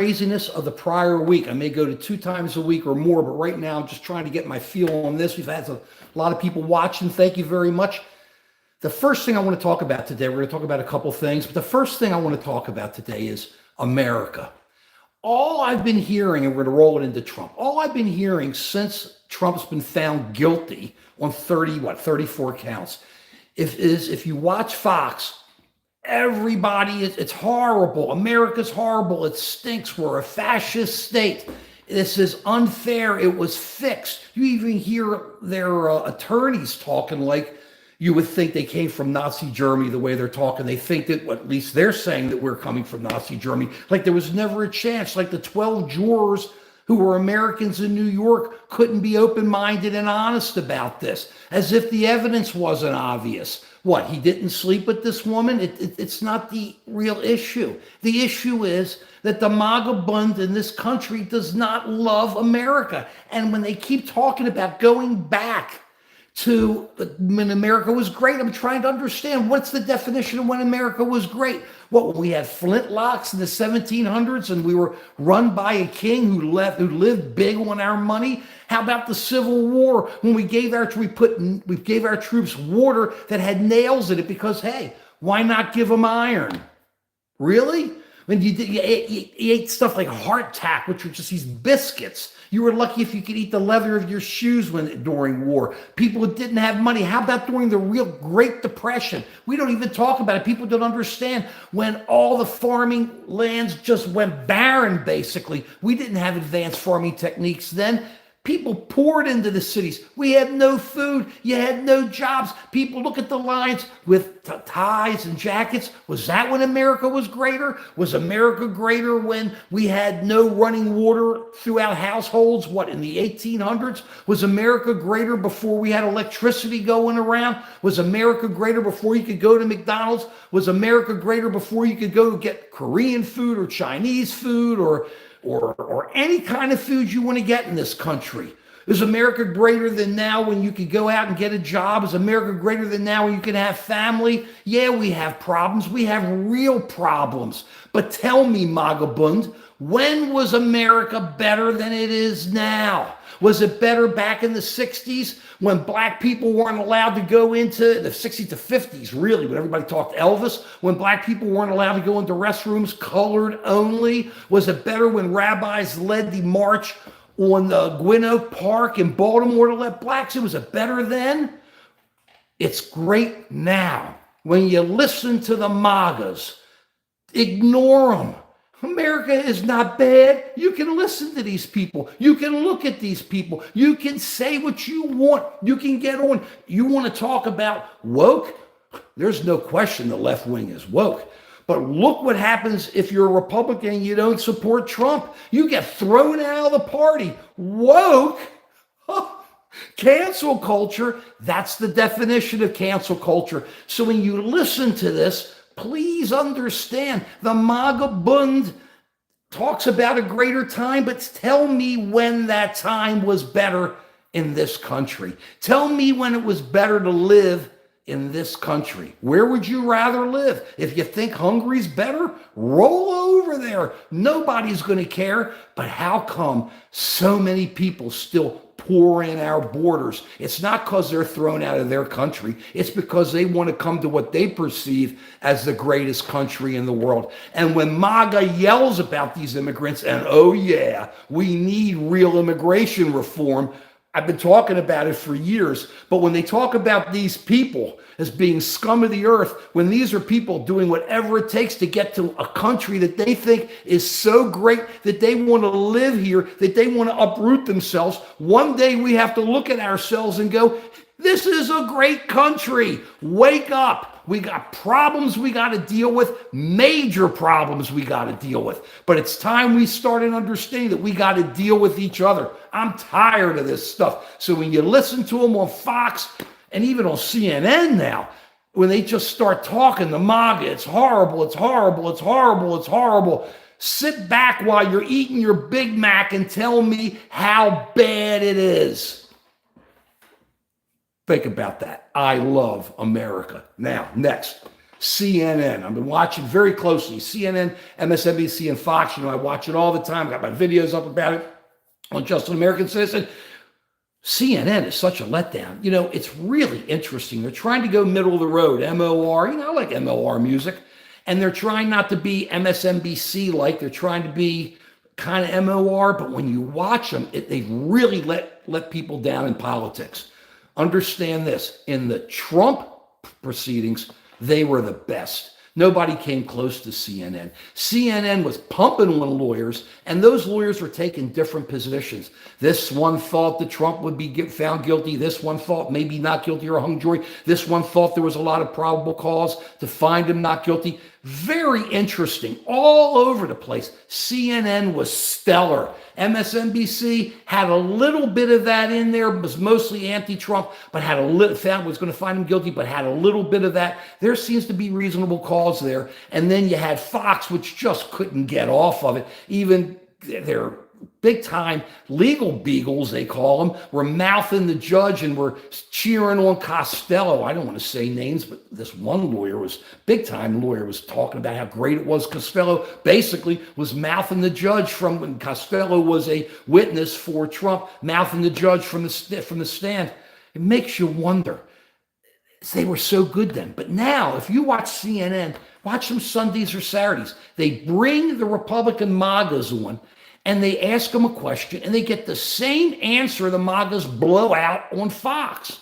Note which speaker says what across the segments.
Speaker 1: craziness of the prior week. I may go to 2 times a week or more, but right now I'm just trying to get my feel on this. We've had a lot of people watching. Thank you very much. The first thing I want to talk about today, we're going to talk about a couple things, but the first thing I want to talk about today is America. All I've been hearing, and we're going to roll it into Trump, all I've been hearing since Trump's been found guilty on 34 counts, if you watch Fox, everybody it's horrible. America's horrible. It stinks. We're a fascist state. This is unfair. It was fixed. You even hear their attorneys talking like you would think they came from Nazi Germany the way they're talking. They think that, well, at least they're saying that we're coming from Nazi Germany. Like there was never a chance. Like the 12 jurors who were Americans in New York couldn't be open-minded and honest about this, as if the evidence wasn't obvious. What, he didn't sleep with this woman? It's not the real issue. The issue is that the MAGA bund in this country does not love America. And when they keep talking about going back to when America was great, I'm trying to understand what's the definition of when America was great. What, when we had flintlocks in the 1700s and we were run by a king who lived big on our money? How about the Civil War when we gave our troops water that had nails in it because, hey, why not give them iron? Really? When you ate stuff like hardtack, which were just these biscuits. You were lucky if you could eat the leather of your shoes during war. People didn't have money. How about during the real Great Depression? We don't even talk about it. People don't understand when all the farming lands just went barren, basically. We didn't have advanced farming techniques then. People poured into the cities. We had no food. You had no jobs. People look at the lines with ties and jackets. Was that when America was greater? Was America greater when we had no running water throughout households? What, in the 1800s? Was America greater before we had electricity going around? Was America greater before you could go to McDonald's? Was America greater before you could go get Korean food or Chinese food or any kind of food you want to get in this country? Is America greater than now when you could go out and get a job? Is America greater than now when you can have family? Yeah, we have problems. We have real problems. But tell me, MAGA Bund, when was America better than it is now? Was it better back in the 60s when black people weren't allowed to go into the 60s to 50s, really, when everybody talked Elvis, when black people weren't allowed to go into restrooms colored only? Was it better when rabbis led the march on the Gwynn Oak Park in Baltimore to let blacks in? Was it better then? It's great now. When you listen to the MAGAs, ignore them. America is not bad. You can listen to these people. You can look at these people. You can say what you want. You can get on. You want to talk about woke? There's no question the left wing is woke. But look what happens if you're a Republican and you don't support Trump. You get thrown out of the party. Woke? Cancel culture. That's the definition of cancel culture. So when you listen to this, please understand the MAGA Bund talks about a greater time, but tell me when that time was better in this country. Tell me when it was better to live in this country. Where would you rather live? If you think Hungary's better, roll over there. Nobody's going to care. But how come so many people still pour in our borders? It's not because they're thrown out of their country. It's because they want to come to what they perceive as the greatest country in the world. And when MAGA yells about these immigrants, and oh yeah, we need real immigration reform, I've been talking about it for years, but when they talk about these people as being scum of the earth, when these are people doing whatever it takes to get to a country that they think is so great that they want to live here, that they want to uproot themselves, one day we have to look at ourselves and go, this is a great country. Wake up. We got problems we got to deal with, major problems we got to deal with. But it's time we started understanding that we got to deal with each other. I'm tired of this stuff. So when you listen to them on Fox and even on CNN now, when they just start talking, the MAGA, it's horrible, it's horrible, it's horrible, it's horrible. Sit back while you're eating your Big Mac and tell me how bad it is. Think about that. I love America. Now, next, CNN. I've been watching very closely. CNN, MSNBC, and Fox. I watch it all the time. I got my videos up about it on Just an American Citizen. CNN is such a letdown. It's really interesting. They're trying to go middle of the road, MOR. I like MOR music. And they're trying not to be MSNBC-like. They're trying to be kind of MOR. But when you watch them, they really let people down in politics. Understand this. In the Trump proceedings, they were the best. Nobody came close to CNN. CNN was pumping on lawyers, and those lawyers were taking different positions. This one thought that Trump would be found guilty. This one thought maybe not guilty or hung jury. This one thought there was a lot of probable cause to find him not guilty. Very interesting, all over the place. CNN was stellar. MSNBC had a little bit of that in there, was mostly anti-Trump, but had a little, found was going to find him guilty, but had a little bit of that. There seems to be reasonable cause there. And then you had Fox, which just couldn't get off of it. Even their big time legal beagles, they call them, were mouthing the judge and were cheering on Costello. I don't want to say names, but this one lawyer big time lawyer was talking about how great it was. Costello basically was mouthing the judge from when Costello was a witness for Trump, mouthing the judge from the stand. It makes you wonder. They were so good then. But now, if you watch CNN, watch them Sundays or Saturdays, they bring the Republican MAGAs on, and they ask them a question, and they get the same answer the MAGAs blow out on Fox.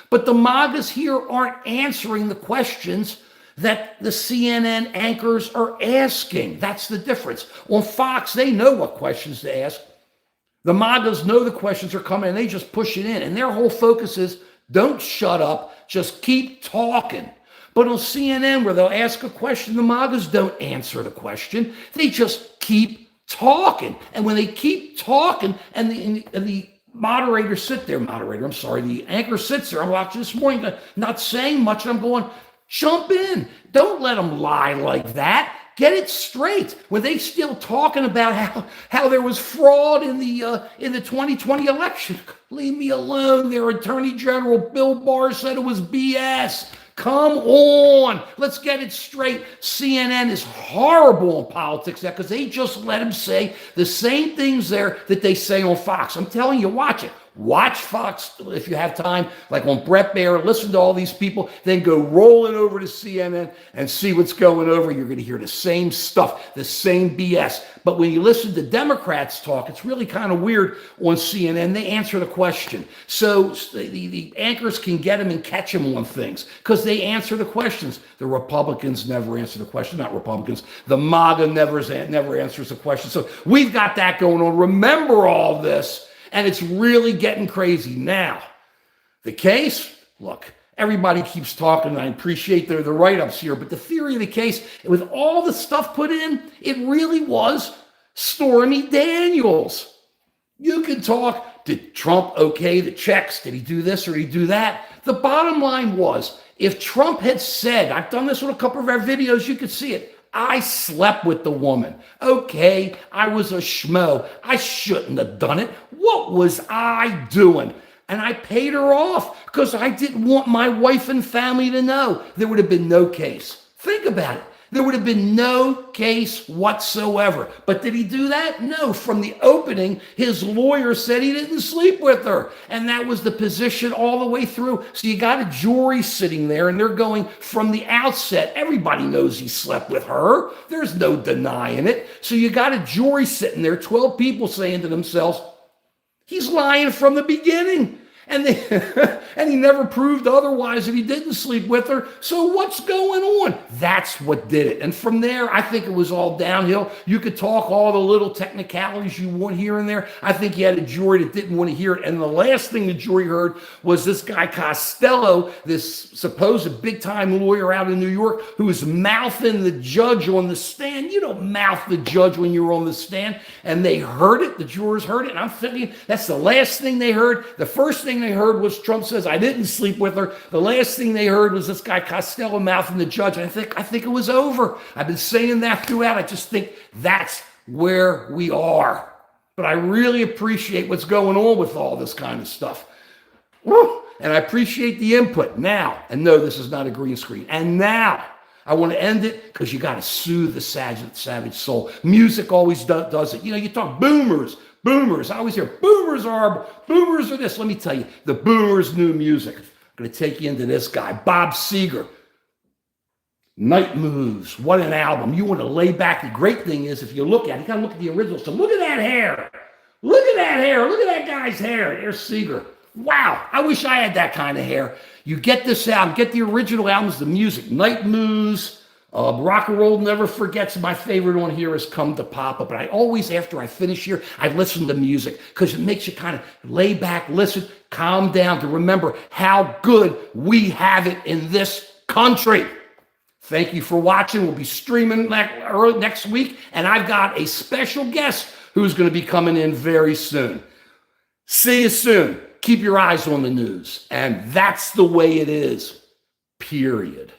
Speaker 1: But the MAGAs here aren't answering the questions that the CNN anchors are asking. That's the difference. On Fox, they know what questions to ask. The MAGAs know the questions are coming, and they just push it in. And their whole focus is, don't shut up, just keep talking. But on CNN, where they'll ask a question, the MAGAs don't answer the question. They just keep talking. And when they keep talking, and the moderator sit there, the anchor sits there, I'm watching this morning, not saying much, and I'm going, jump in. Don't let them lie like that. Get it straight. When they still talking about how there was fraud in the 2020 election, leave me alone. Their Attorney General Bill Barr said it was BS. Come on, let's get it straight. CNN is horrible in politics because they just let him say the same things there that they say on Fox. I'm telling you, watch it. Watch Fox if you have time, like on Brett Baier, listen to all these people, then go rolling over to CNN and see what's going over. You're going to hear the same stuff, the same BS. But when you listen to Democrats talk, it's really kind of weird on CNN. They answer the question. So the anchors can get them and catch them on things because they answer the questions. The Republicans never answer the question, not Republicans. The MAGA never answers the question. So we've got that going on. Remember all this. And it's really getting crazy. Now, the case, look, everybody keeps talking, and I appreciate the write-ups here, but the theory of the case, with all the stuff put in, it really was Stormy Daniels. You can talk, did Trump okay the checks? Did he do this or did he do that? The bottom line was, if Trump had said, I've done this with a couple of our videos, you could see it, I slept with the woman. Okay, I was a schmo. I shouldn't have done it. What was I doing? And I paid her off because I didn't want my wife and family to know. There would have been no case. Think about it. There would have been no case whatsoever. But did he do that? No. From the opening, his lawyer said he didn't sleep with her. And that was the position all the way through. So you got a jury sitting there, and they're going from the outset. Everybody knows he slept with her. There's no denying it. So you got a jury sitting there, 12 people saying to themselves, he's lying from the beginning. And and he never proved otherwise that he didn't sleep with her. So what's going on? That's what did it. And from there, I think it was all downhill. You could talk all the little technicalities you want here and there. I think you had a jury that didn't want to hear it. And the last thing the jury heard was this guy Costello, this supposed big-time lawyer out in New York, who was mouthing the judge on the stand. You don't mouth the judge when you're on the stand. And they heard it. The jurors heard it. And I'm thinking that's the last thing they heard. The first thing they heard was Trump says, I didn't sleep with her. The last thing they heard was this guy Costello mouthing the judge. And I think it was over. I've been saying that throughout. I just think that's where we are. But I really appreciate what's going on with all this kind of stuff. Woo! And I appreciate the input now. And no, this is not a green screen. And now I want to end it because you got to soothe the savage soul. Music always does it. You know, you talk boomers. I always hear boomers are this. Let me tell you, the boomers knew music. I'm going to take you into this guy, Bob Seger. Night Moves. What an album. You want to lay back. The great thing is, if you look at it, you got to look at the original. So look at that hair. Look at that hair. Look at that guy's hair. There's Seger. Wow. I wish I had that kind of hair. You get this album, get the original albums, the music. Night Moves. Rock and Roll Never Forgets. My favorite one here is Come to Papa. But I always, after I finish here, I listen to music because it makes you kind of lay back, listen, calm down to remember how good we have it in this country. Thank you for watching. We'll be streaming next week, and I've got a special guest who's going to be coming in very soon. See you soon. Keep your eyes on the news, and that's the way it is, period.